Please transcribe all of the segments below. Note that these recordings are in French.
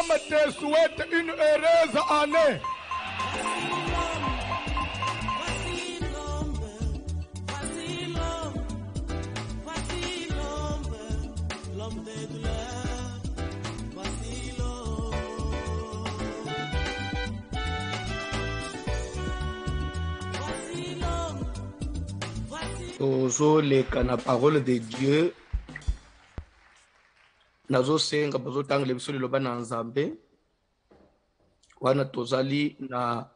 me te souhaite une heureuse année. tozoleka na parole de Dieu nazosenga bazotangela biso liloba na Nzambe wana tozali na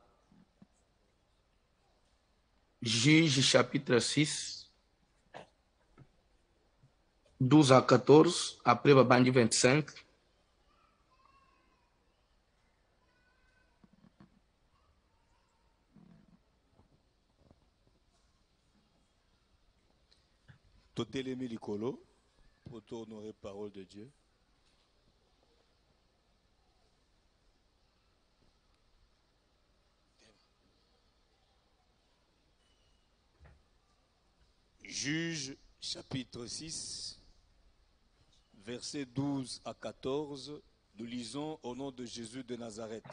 Juge chapitre 6 12 à 14 après babandi 25. Totelemi likolo pour honorer parole de Dieu. Juge chapitre 6, versets 12 à 14, nous lisons au nom de Jésus de Nazareth.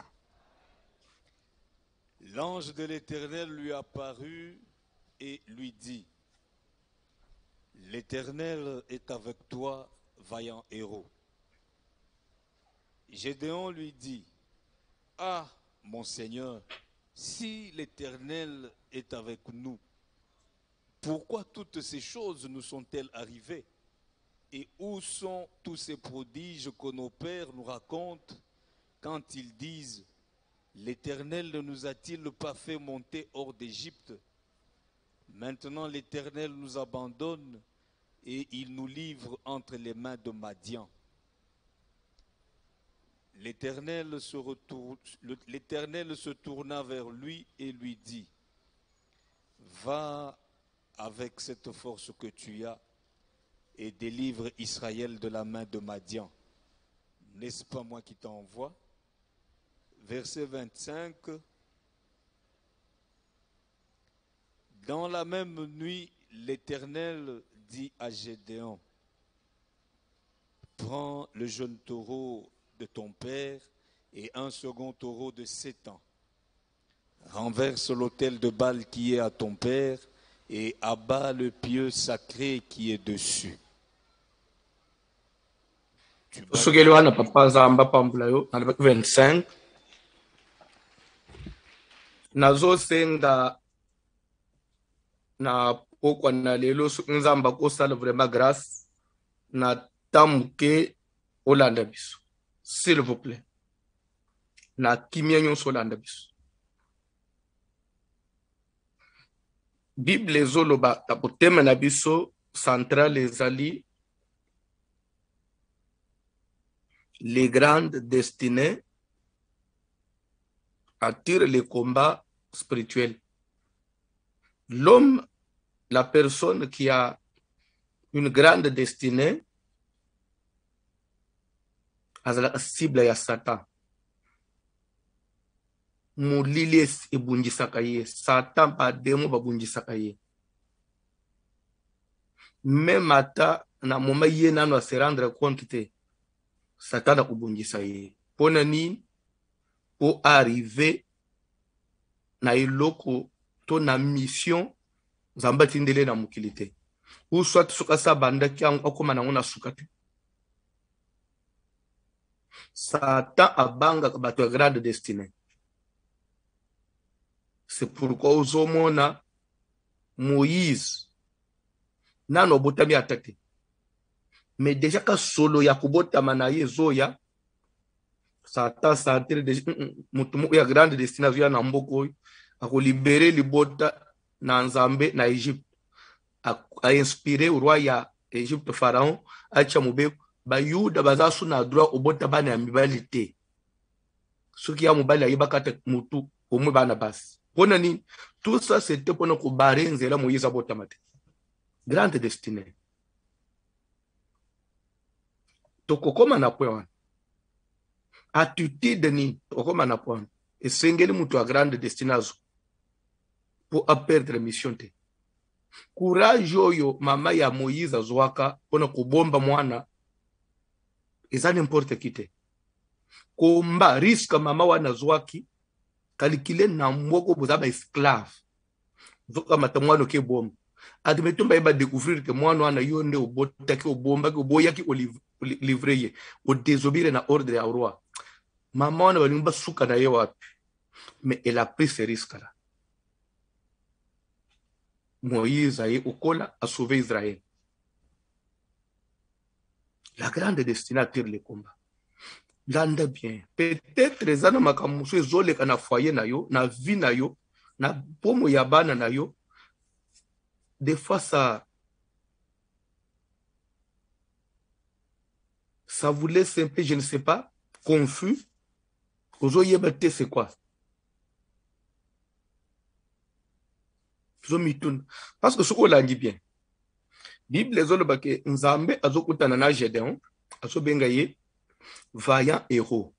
L'ange de l'Éternel lui apparut et lui dit: L'Éternel est avec toi, vaillant héros. Gédéon lui dit: Ah, mon Seigneur, si l'Éternel est avec nous, pourquoi toutes ces choses nous sont-elles arrivées? Et où sont tous ces prodiges que nos pères nous racontent quand ils disent: L'Éternel ne nous a-t-il pas fait monter hors d'Égypte? Maintenant l'Éternel nous abandonne et il nous livre entre les mains de Madian. L'Éternel se tourna vers lui et lui dit: Va avec cette force que tu as et délivre Israël de la main de Madian. N'est-ce pas moi qui t'envoie? Verset 25. Dans la même nuit, l'Éternel dit à Gédéon: Prends le jeune taureau de ton père et un second taureau de 7 ans. Renverse l'autel de Baal qui est à ton père et abat le pieu sacré qui est dessus. Sogeliwana papa Zamba pambula yo na 25. Nazo senga na pokwa na lelo Nzamba ko sala vraiment grâce na tamuke olanda biso. S'il vous plaît. Na kimia nyonso olanda biso. Bible ezoloba tapotema na biso central ezali les grandes destinées attirent les combats spirituels. L'homme, la personne qui a une grande destinée, a la cible ya Satan. Mulile ebunjisaka ye. Satan ba demo babunjisaka ye. Même ata na moma ye nano se rendre compte te Satan akubunjisa ye. Pona ni pour arriver na iloko to na mission Nzamba tindele na mukilite. Ou soit suka sa banda ki akoma na ngona suka te. Satan abanga bato ya grande destinée. C'est pourquoi ozomona Moïse nano botami atate. Mais déjà ka solo ya kubotama na ye zoya Satan sentir de mutumu ya grande destination ya na mboko ako libérer libota na Nzambe na Égypte a inspiré au roi ya Égypte pharaon acha mube ba yuda bazasu na droit obota bana ya mibali te soki ya mobali ayebaka te mutu omwe bana basi. Pona ni tout ça c'était pona ko bare nzela Moïse abotama te. Grande destinée. Tokokoma na point wana. Attitude ni tokokoma na point. Esengeli mutu a grande destination pour perdre mission te. Courage oyo mama ya Moïse azwaka pona kubomba mwana eza n'importe qui te. komba risque mama wana zwaki calculer na mboko boza ba esclave zoka matamwano ke bom admetumba eba découvrir que mwana wana yo nde obotaki obomba ke oboyaki livrer ye o désobéir na ordre ya roi mama wana balingi basuka na ye wapi mais elle a pris ce risque là. Moïse a okola a sauvé Israël. La grande destinée attire le combat. Landa bien. Peut-être les ana makamuso ezoleka na foyer na yo, na vie na yo, na pomo ya bana na yo. Des fois ça vous laisse un peu, je ne sais pas, confus. Ozoyebate c'est quoi? Parce que ce qu'on l'a dit bien. Bible les autres que Nzambe azokutana na Gédéon, azobengaye vaillant héros.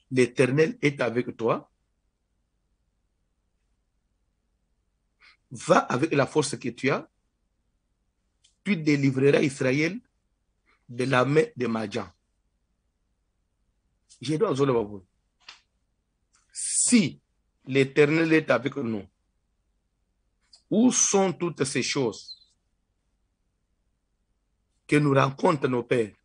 L'Éternel est avec toi. Va avec la force que tu as. Tu délivreras Israël de la main de Madian. Gédéon, si l'Éternel est avec nous, où sont toutes ces choses que nous rencontrent nos pères?